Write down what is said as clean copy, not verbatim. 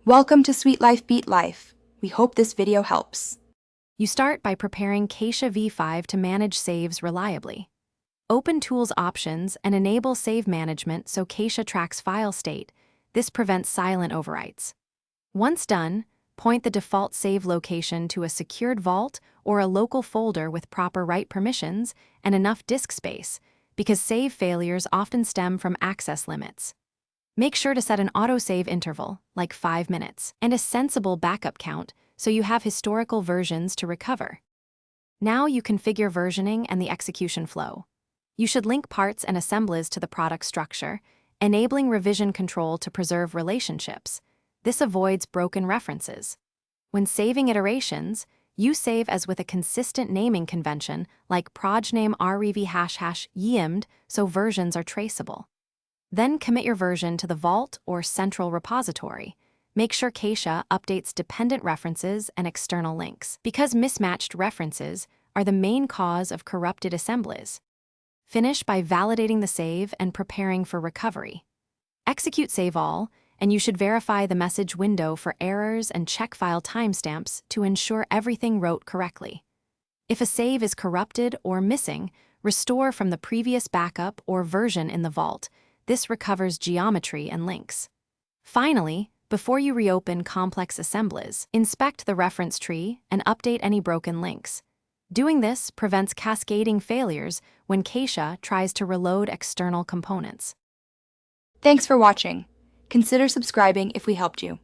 Welcome to Sweet Life Beat Life. We hope this video helps. You start by preparing Catia V5 to manage saves reliably. Open Tools Options and enable Save Management so Catia tracks file state. This prevents silent overwrites. Once done, point the default save location to a secured vault or a local folder with proper write permissions and enough disk space, because save failures often stem from access limits. Make sure to set an autosave interval, like 5 minutes, and a sensible backup count so you have historical versions to recover. Now you configure versioning and the execution flow. You should link parts and assemblies to the product structure, enabling revision control to preserve relationships. This avoids broken references. When saving iterations, you save as with a consistent naming convention like projname #rev #yimd so versions are traceable. Then commit your version to the vault or central repository. Make sure Catia updates dependent references and external links, because mismatched references are the main cause of corrupted assemblies. Finish by validating the save and preparing for recovery. Execute Save All, and you should verify the message window for errors and check file timestamps to ensure everything wrote correctly. If a save is corrupted or missing, restore from the previous backup or version in the vault. This recovers geometry and links. Finally, before you reopen complex assemblies, inspect the reference tree and update any broken links. Doing this prevents cascading failures when Catia tries to reload external components. Thanks for watching. Consider subscribing if we helped you.